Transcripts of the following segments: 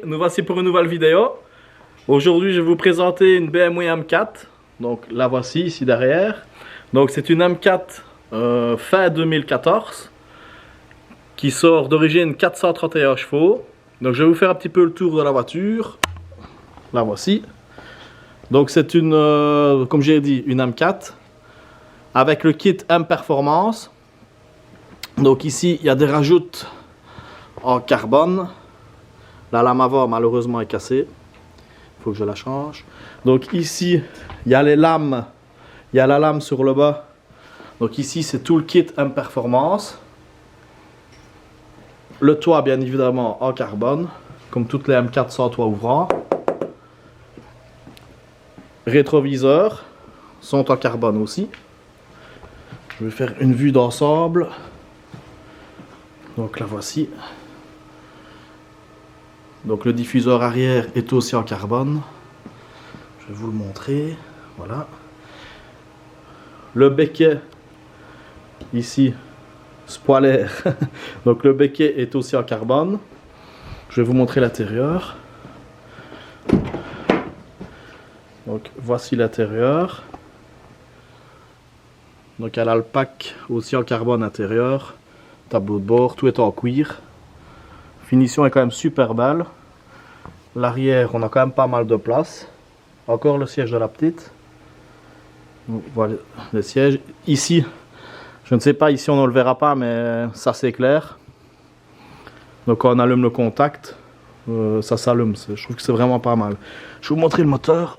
Nous voici pour une nouvelle vidéo. Aujourd'hui je vais vous présenter une BMW M4. Donc la voici ici derrière. Donc c'est une M4 fin 2014 qui sort d'origine 431 chevaux. Donc je vais vous faire un petit peu le tour de la voiture. La voici. Donc c'est une, comme j'ai dit, une M4 avec le kit M Performance. Donc ici il y a des rajoutes en carbone. La lame avant malheureusement est cassée. Il faut que je la change. Donc ici il y a les lames. Il y a la lame sur le bas. Donc ici c'est tout le kit M Performance. Le toit bien évidemment en carbone. Comme toutes les M4 sans toit ouvrant. Rétroviseurs sont en carbone aussi. Je vais faire une vue d'ensemble. Donc la voici. Donc le diffuseur arrière est aussi en carbone. Je vais vous le montrer. Voilà. Le becquet, ici, spoiler. Donc le becquet est aussi en carbone. Je vais vous montrer l'intérieur. Donc voici l'intérieur. Donc elle a le pack aussi en carbone intérieur. Tableau de bord, tout est en cuir. Finition est quand même super belle. L'arrière, on a quand même pas mal de place. Encore le siège de la petite. Donc, voilà le siège. Ici, je ne sais pas, ici on ne le verra pas, mais ça c'est clair. Donc quand on allume le contact, ça s'allume. Je trouve que c'est vraiment pas mal. Je vais vous montrer le moteur.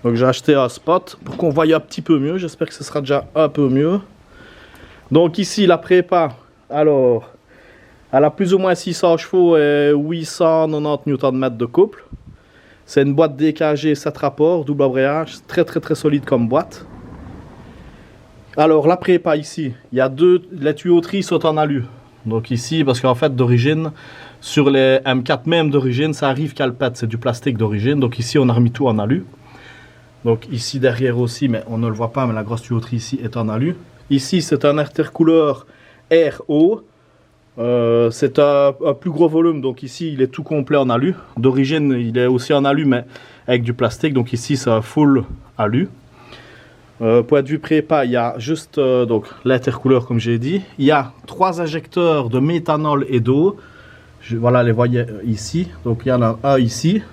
Donc j'ai acheté un spot pour qu'on voie un petit peu mieux. J'espère que ce sera déjà un peu mieux. Donc ici la prépa, alors elle a plus ou moins 600 chevaux et 890 Nm de couple. C'est une boîte DKG 7 rapports, double embrayage, très solide comme boîte. Alors la prépa ici, il y a les tuyauteries sont en alu. Donc ici, parce qu'en fait d'origine, sur les M4 même d'origine, ça arrive qu'elle pète, c'est du plastique d'origine. Donc ici on a remis tout en alu. Donc ici derrière aussi, mais on ne le voit pas, mais la grosse tuyauterie ici est en alu. Ici c'est un intercouleur RO. C'est un plus gros volume, donc ici il est tout complet en alu. D'origine il est aussi en alu, mais avec du plastique. Donc ici c'est un full alu. Point de vue prépa, il y a juste donc l'intercouleur comme j'ai dit. Il y a 3 injecteurs de méthanol et d'eau. Voilà, les voyez ici. Donc il y en a un ici.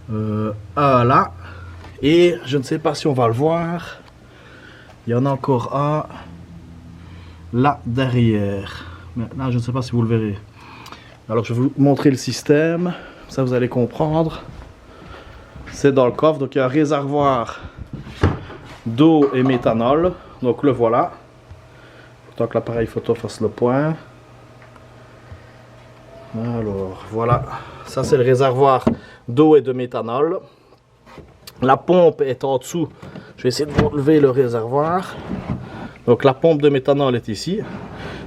Un là. Et je ne sais pas si on va le voir. Il y en a encore un là derrière. Mais là, je ne sais pas si vous le verrez. Alors, je vais vous montrer le système. Ça, vous allez comprendre. C'est dans le coffre. Donc, il y a un réservoir d'eau et méthanol. Donc, le voilà. Tant que l'appareil photo fasse le point. Alors, voilà. Ça, c'est le réservoir d'eau et de méthanol. La pompe est en dessous. Je vais essayer de vous lever le réservoir. Donc la pompe de méthanol est ici.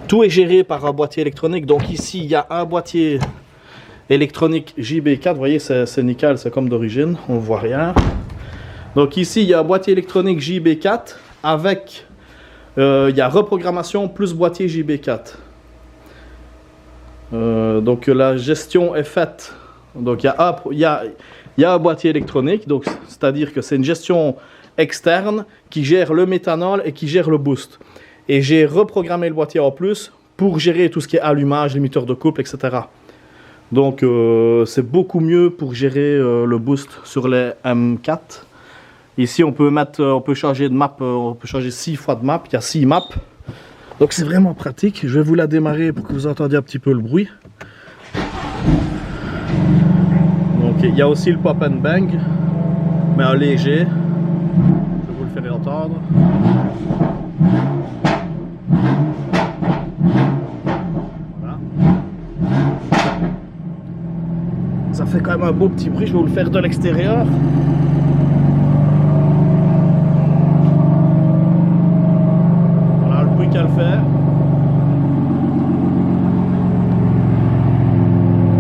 Tout est géré par un boîtier électronique. Donc ici, il y a un boîtier électronique JB4. Vous voyez, c'est nickel, c'est comme d'origine. On ne voit rien. Donc ici, il y a un boîtier électronique JB4 avec... il y a reprogrammation plus boîtier JB4. Donc la gestion est faite. Donc il y a un boîtier électronique, donc c'est-à-dire que c'est une gestion externe qui gère le méthanol et qui gère le boost. Et j'ai reprogrammé le boîtier en plus pour gérer tout ce qui est allumage, limiteur de couple, etc. Donc c'est beaucoup mieux pour gérer le boost sur les M4. Ici on peut changer de map, on peut changer 6 fois de map, il y a 6 maps. Donc c'est vraiment pratique. Je vais vous la démarrer pour que vous entendiez un petit peu le bruit. Il y a aussi le pop and bang, mais un léger. Je vais vous le faire entendre. Voilà. Ça fait quand même un beau petit bruit, je vais vous le faire de l'extérieur. Voilà le bruit qu'elle fait.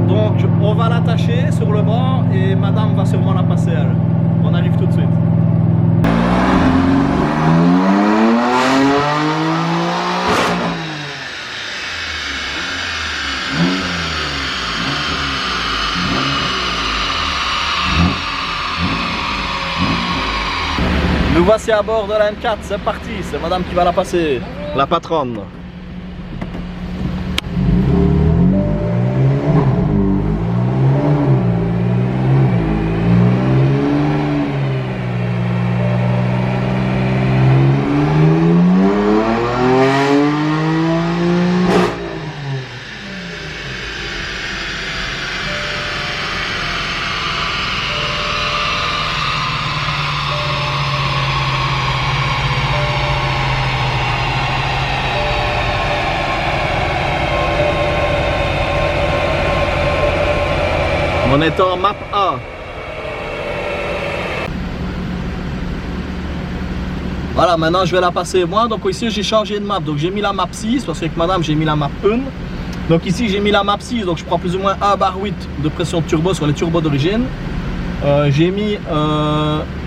Donc on va l'attacher sur le bras et madame va sûrement la passer elle. On arrive tout de suite. voici à bord de la M4, c'est parti, c'est madame qui va la passer, la patronne. On est en map A. Voilà, maintenant je vais la passer moi. Donc ici j'ai changé de map. Donc j'ai mis la map 6 parce qu'avec madame j'ai mis la map 1. Donc ici j'ai mis la map 6. Donc je prends plus ou moins 1/8 de pression de turbo sur les turbos d'origine. J'ai mis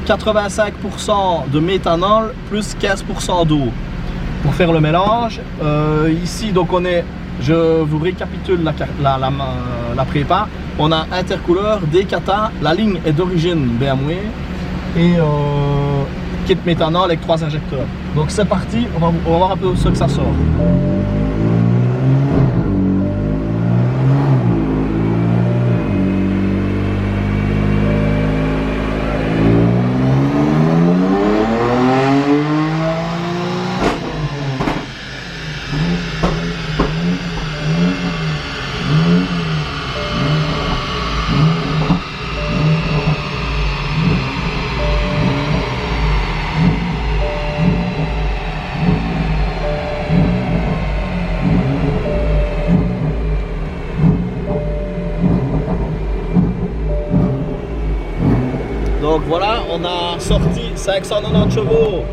85% de méthanol plus 15% d'eau pour faire le mélange. Ici donc on est, je vous récapitule la prépa. On a intercouleur, Dekata, la ligne est d'origine BMW et kit méthanol avec 3 injecteurs. Donc c'est parti, on va voir un peu ce que ça sort. Donc voilà, on a sorti 590 chevaux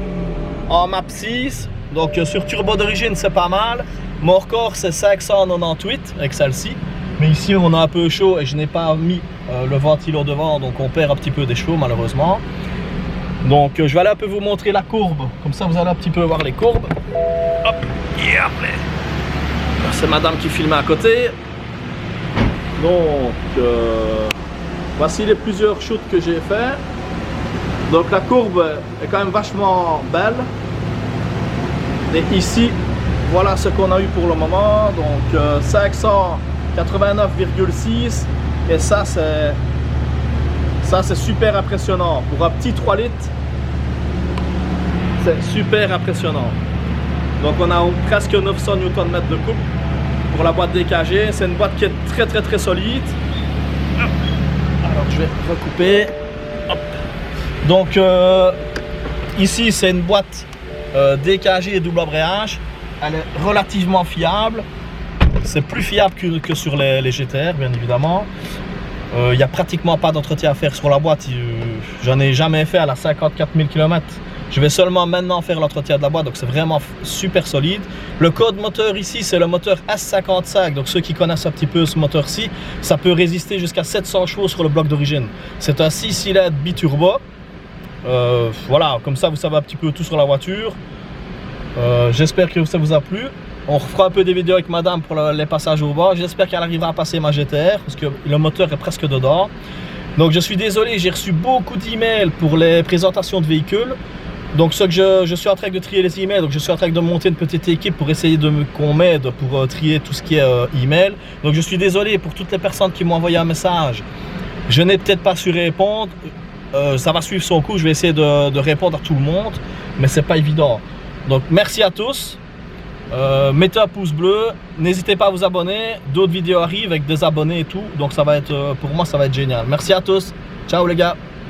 en map 6. Donc sur turbo d'origine c'est pas mal. Mon record c'est 598 avec celle-ci. Mais ici on a un peu chaud et je n'ai pas mis le ventilo devant, donc on perd un petit peu des chevaux malheureusement. Donc je vais aller un peu vous montrer la courbe. Comme ça vous allez un petit peu voir les courbes. Hop, yeah, c'est madame qui filme à côté. Donc voici les plusieurs shoots que j'ai fait. Donc la courbe est quand même vachement belle. Et ici, voilà ce qu'on a eu pour le moment. Donc 589,6. Et ça c'est super impressionnant. Pour un petit 3 litres, c'est super impressionnant. Donc on a presque 900 Nm de coupe pour la boîte DKG. C'est une boîte qui est très solide. Alors je vais recouper. Hop. Donc ici c'est une boîte DKG et double embrayage. Elle est relativement fiable. C'est plus fiable que sur les GTR bien évidemment. Il n'y a pratiquement pas d'entretien à faire sur la boîte. J'en ai jamais fait à la 54 000 km. Je vais seulement maintenant faire l'entretien de la boîte, donc c'est vraiment super solide. Le code moteur ici, c'est le moteur S55. Donc ceux qui connaissent un petit peu ce moteur-ci, ça peut résister jusqu'à 700 chevaux sur le bloc d'origine. C'est un 6 cylindres biturbo. Voilà, comme ça vous savez un petit peu tout sur la voiture. J'espère que ça vous a plu. On refera un peu des vidéos avec madame pour les passages au bas. J'espère qu'elle arrivera à passer ma GTR parce que le moteur est presque dedans. Donc je suis désolé, j'ai reçu beaucoup d'emails pour les présentations de véhicules. Donc ce que je suis en train de trier les emails, donc je suis en train de monter une petite équipe pour essayer qu'on m'aide pour trier tout ce qui est email. Donc je suis désolé pour toutes les personnes qui m'ont envoyé un message. Je n'ai peut-être pas su répondre. Ça va suivre son cours, je vais essayer de répondre à tout le monde, mais c'est pas évident. Donc merci à tous. Mettez un pouce bleu, n'hésitez pas à vous abonner, d'autres vidéos arrivent avec des abonnés et tout, donc ça va être, pour moi ça va être génial. Merci à tous, ciao les gars.